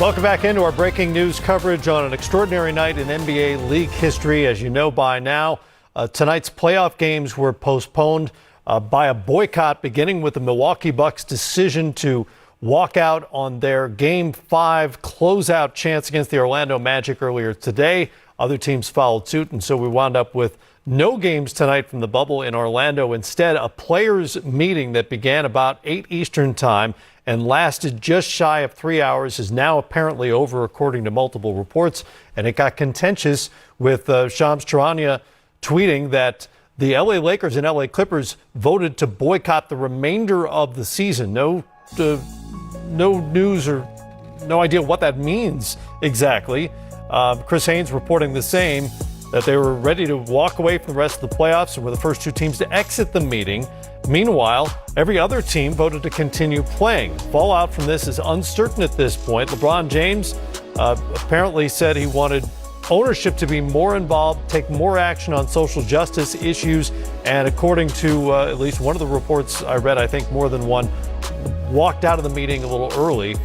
Welcome back into our breaking news coverage on an extraordinary night in NBA league history. As you know by now, tonight's playoff games were postponed by a boycott, beginning with the Milwaukee Bucks' decision to walk out on their Game 5 closeout chance against the Orlando Magic earlier today. Other teams followed suit, and so we wound up with no games tonight from the bubble in Orlando. Instead, a players' meeting that began about 8 Eastern time and lasted just shy of 3 hours is now apparently over, according to multiple reports. And it got contentious with Shams Charania tweeting that the LA Lakers and LA Clippers voted to boycott the remainder of the season. No news or no idea what that means exactly. Chris Haynes reporting the same, that they were ready to walk away from the rest of the playoffs and were the first two teams to exit the meeting. Meanwhile, every other team voted to continue playing. Fallout from this is uncertain at this point. LeBron James apparently said he wanted ownership to be more involved, take more action on social justice issues, and according to at least one of the reports I read, I think more than one, walked out of the meeting a little early.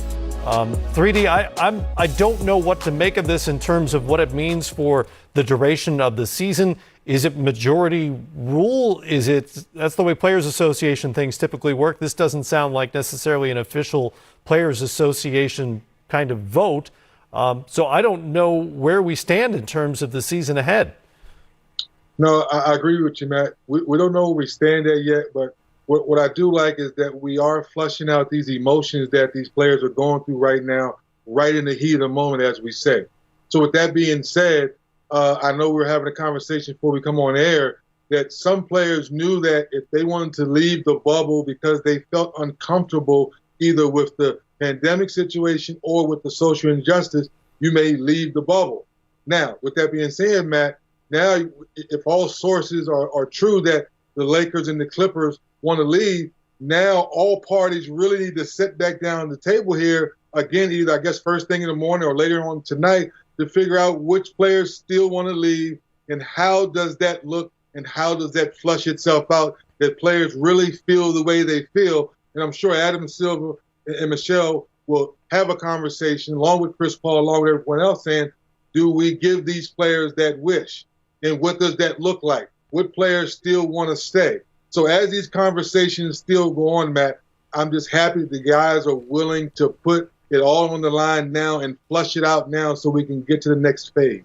3D, I don't know what to make of this in terms of what it means for the duration of the season. Is it majority rule? That's the way Players Association things typically work. This doesn't sound like necessarily an official Players Association kind of vote. So I don't know where we stand in terms of the season ahead. No, I agree with you, Matt. We don't know where we stand at yet, but what I do like is that we are flushing out these emotions that these players are going through right now, right in the heat of the moment, as we say. So with that being said, I know we're having a conversation before we come on air that some players knew that if they wanted to leave the bubble because they felt uncomfortable either with the pandemic situation or with the social injustice, you may leave the bubble. Now, with that being said, Matt, now if all sources are true that the Lakers and the Clippers want to leave, now all parties really need to sit back down at the table here again, either I guess first thing in the morning or later on tonight, to figure out which players still want to leave and how does that look and how does that flush itself out, that players really feel the way they feel. And I'm sure Adam Silver and Michelle will have a conversation along with Chris Paul, along with everyone else, saying, do we give these players that wish? And what does that look like? What players still want to stay? So as these conversations still go on, Matt, I'm just happy the guys are willing to put it all on the line now and flush it out now so we can get to the next phase.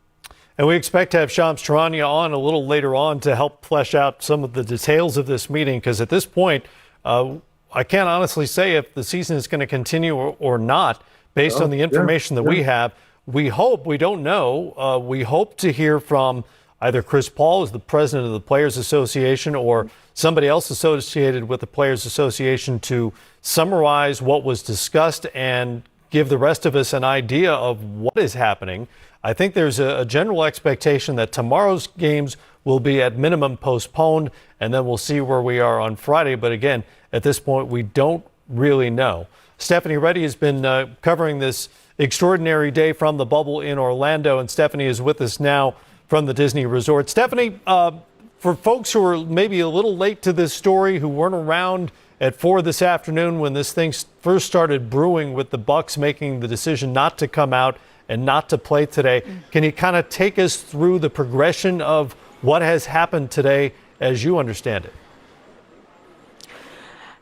And we expect to have Shams Charania on a little later on to help flesh out some of the details of this meeting, because at this point, I can't honestly say if the season is going to continue or not based on the information that we have. We hope, we don't know, we hope to hear from either Chris Paul as the president of the Players Association or somebody else associated with the Players Association to summarize what was discussed and give the rest of us an idea of what is happening. I think there's a general expectation that tomorrow's games will be at minimum postponed, and then we'll see where we are on Friday. But again, at this point, we don't really know. Stephanie Reddy has been covering this extraordinary day from the bubble in Orlando, and Stephanie is with us now from the Disney Resort. Stephanie, for folks who are maybe a little late to this story, who weren't around at 4 this afternoon when this thing first started brewing with the Bucks making the decision not to come out and not to play today, can you kind of take us through the progression of what has happened today as you understand it?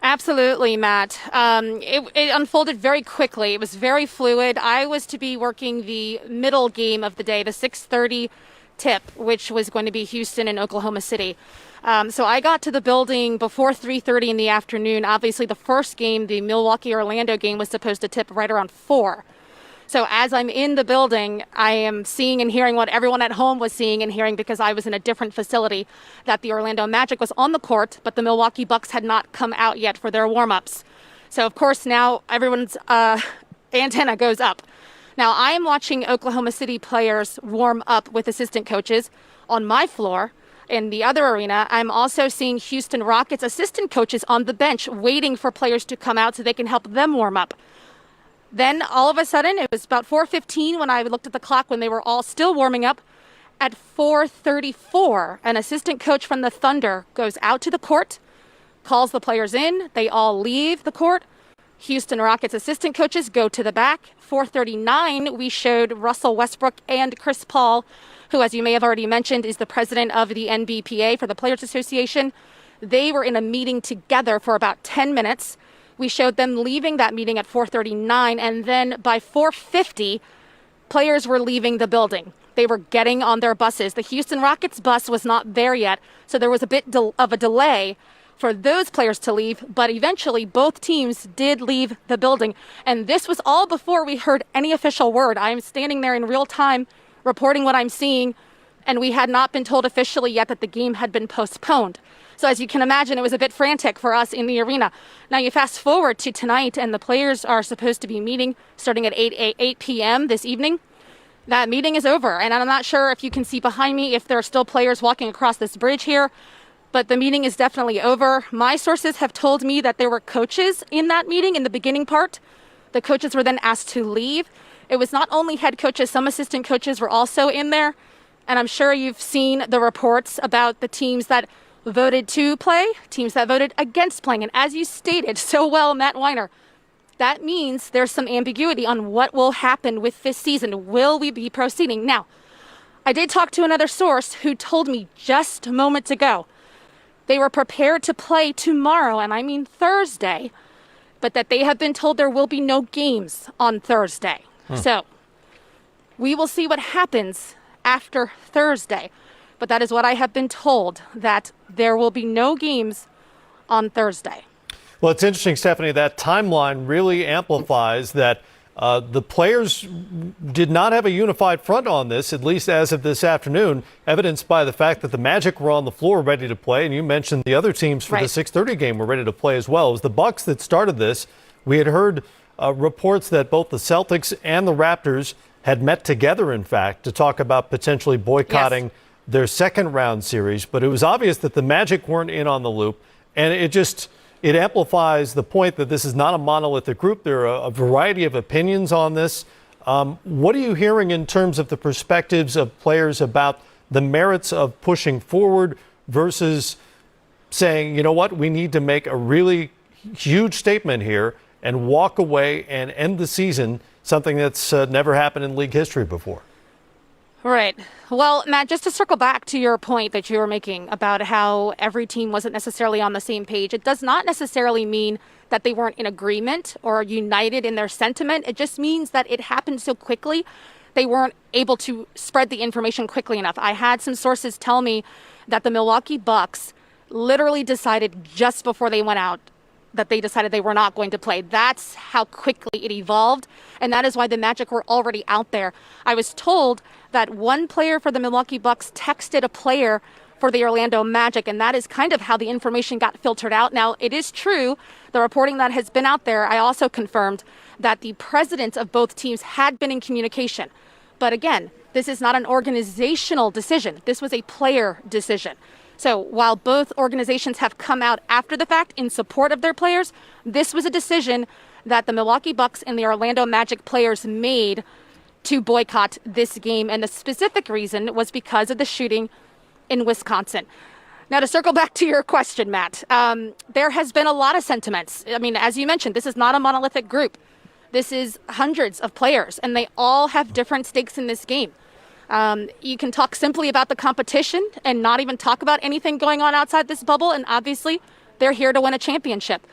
Absolutely, Matt. It unfolded very quickly. It was very fluid. I was to be working the middle game of the day, the 6:30 tip, which was going to be Houston and Oklahoma City. So I got to the building before 3:30 in the afternoon. Obviously, the first game, the Milwaukee-Orlando game, was supposed to tip right around 4. So as I'm in the building, I am seeing and hearing what everyone at home was seeing and hearing, because I was in a different facility, that the Orlando Magic was on the court, but the Milwaukee Bucks had not come out yet for their warm-ups. So, of course, now everyone's antenna goes up. Now, I am watching Oklahoma City players warm up with assistant coaches on my floor. In the other arena, I'm also seeing Houston Rockets assistant coaches on the bench waiting for players to come out so they can help them warm up. Then all of a sudden, it was about 4:15 when I looked at the clock when they were all still warming up. At 4:34, an assistant coach from the Thunder goes out to the court, calls the players in. They all leave the court. Houston Rockets assistant coaches go to the back. 4:39, we showed Russell Westbrook and Chris Paul, who, as you may have already mentioned, is the president of the NBPA for the Players Association. They were in a meeting together for about 10 minutes. We showed them leaving that meeting at 4:39, and then by 4:50, players were leaving the building. They were getting on their buses. The Houston Rockets bus was not there yet, so there was a bit of a delay for those players to leave, but eventually both teams did leave the building. And this was all before we heard any official word. I'm standing there in real time reporting what I'm seeing, and we had not been told officially yet that the game had been postponed. So as you can imagine, it was a bit frantic for us in the arena. Now you fast forward to tonight, and the players are supposed to be meeting starting at 8 p.m. this evening. That meeting is over, and I'm not sure if you can see behind me if there are still players walking across this bridge here, but the meeting is definitely over. My sources have told me that there were coaches in that meeting in the beginning part. The coaches were then asked to leave. It was not only head coaches, some assistant coaches were also in there. And I'm sure you've seen the reports about the teams that voted to play, teams that voted against playing. And as you stated so well, Matt Weiner, that means there's some ambiguity on what will happen with this season. Will we be proceeding? Now, I did talk to another source who told me just moments ago they were prepared to play tomorrow, and I mean Thursday, but that they have been told there will be no games on Thursday. So we will see what happens after Thursday. But that is what I have been told, that there will be no games on Thursday. Well, it's interesting, Stephanie, that timeline really amplifies that the players did not have a unified front on this, at least as of this afternoon, evidenced by the fact that the Magic were on the floor ready to play. And you mentioned the other teams for the 6:30 game were ready to play as well. It was the Bucks that started this. We had heard reports that both the Celtics and the Raptors had met together, in fact, to talk about potentially boycotting their second round series. But it was obvious that the Magic weren't in on the loop. And it amplifies the point that this is not a monolithic group. There are a variety of opinions on this. What are you hearing in terms of the perspectives of players about the merits of pushing forward versus saying, you know what, we need to make a really huge statement here and walk away and end the season, something that's never happened in league history before? Right. Well, Matt, just to circle back to your point that you were making about how every team wasn't necessarily on the same page, it does not necessarily mean that they weren't in agreement or united in their sentiment. It just means that it happened so quickly, they weren't able to spread the information quickly enough. I had some sources tell me that the Milwaukee Bucks literally decided just before they went out that they decided they were not going to play. That's how quickly it evolved, and that is why the Magic were already out there. I was told that one player for the Milwaukee Bucks texted a player for the Orlando Magic, and that is kind of how the information got filtered out. Now, it is true, the reporting that has been out there, I also confirmed that the presidents of both teams had been in communication. But again, this is not an organizational decision. This was a player decision. So while both organizations have come out after the fact in support of their players, this was a decision that the Milwaukee Bucks and the Orlando Magic players made to boycott this game. And the specific reason was because of the shooting in Wisconsin. Now, to circle back to your question, Matt, there has been a lot of sentiments. I mean, as you mentioned, this is not a monolithic group. This is hundreds of players, and they all have different stakes in this game. You can talk simply about the competition and not even talk about anything going on outside this bubble. And obviously, they're here to win a championship.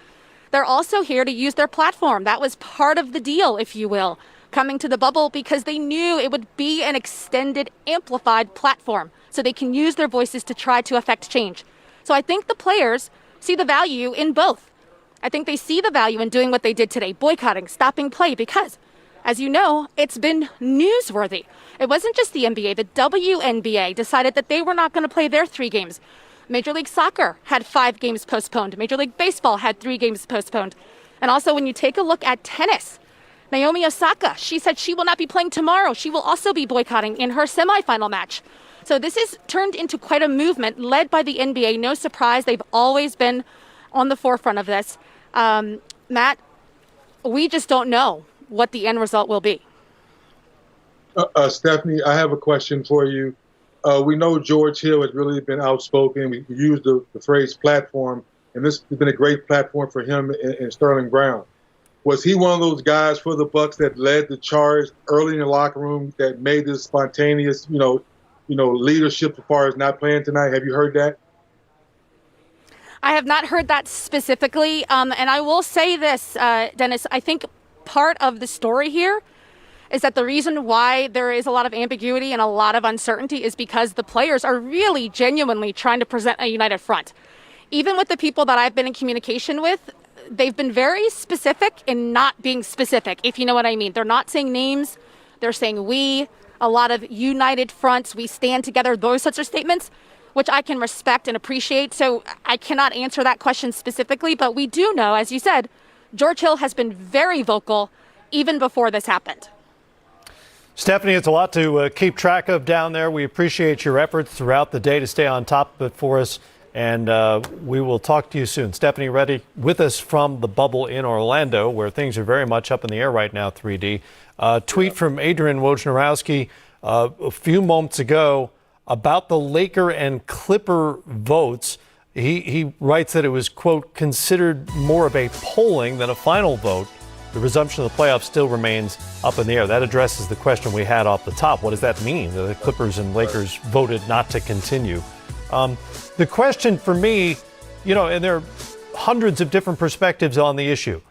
They're also here to use their platform. That was part of the deal, if you will, coming to the bubble, because they knew it would be an extended, amplified platform so they can use their voices to try to affect change. So I think the players see the value in both. I think they see the value in doing what they did today, boycotting, stopping play, because as you know, it's been newsworthy. It wasn't just the NBA. The WNBA decided that they were not going to play their 3 games. Major League Soccer had 5 games postponed. Major League Baseball had 3 games postponed. And also, when you take a look at tennis, Naomi Osaka, she said she will not be playing tomorrow. She will also be boycotting in her semifinal match. So this has turned into quite a movement led by the NBA. No surprise, they've always been on the forefront of this. Matt, we just don't know what the end result will be. Stephanie, I have a question for you. We know George Hill has really been outspoken. We used the phrase platform, and this has been a great platform for him and Sterling Brown. Was he one of those guys for the Bucks that led the charge early in the locker room that made this spontaneous, leadership as far as not playing tonight? Have you heard that? I have not heard that specifically. And I will say this, Dennis, I think part of the story here is that the reason why there is a lot of ambiguity and a lot of uncertainty is because the players are really genuinely trying to present a united front. Even with the people that I've been in communication with, they've been very specific in not being specific, if you know what I mean. They're not saying names. They're saying we, a lot of united fronts, we stand together, those sorts of statements, which I can respect and appreciate. So I cannot answer that question specifically, but we do know, as you said, George Hill has been very vocal even before this happened. Stephanie, it's a lot to keep track of down there. We appreciate your efforts throughout the day to stay on top of it for us, and we will talk to you soon. Stephanie Reddy with us from the bubble in Orlando, where things are very much up in the air right now, 3D. Tweet from Adrian Wojnarowski a few moments ago about the Laker and Clipper votes. He writes that it was, quote, considered more of a polling than a final vote. The resumption of the playoffs still remains up in the air. That addresses the question we had off the top. What does that mean? The Clippers and Lakers voted not to continue. The question for me, and there are hundreds of different perspectives on the issue.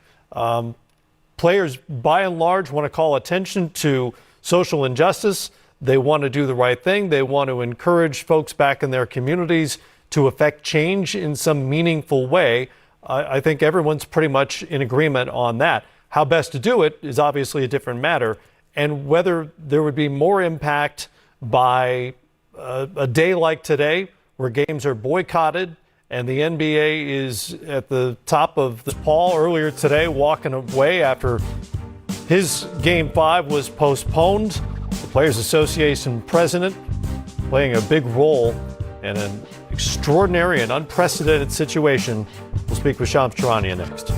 Players, by and large, want to call attention to social injustice. They want to do the right thing. They want to encourage folks back in their communities to affect change in some meaningful way. I think everyone's pretty much in agreement on that. How best to do it is obviously a different matter. And whether there would be more impact by a day like today, where games are boycotted and the NBA is at the top of the Paul earlier today, walking away after his Game 5 was postponed. The Players Association president playing a big role in an extraordinary and unprecedented situation. We'll speak with Shams Charania next.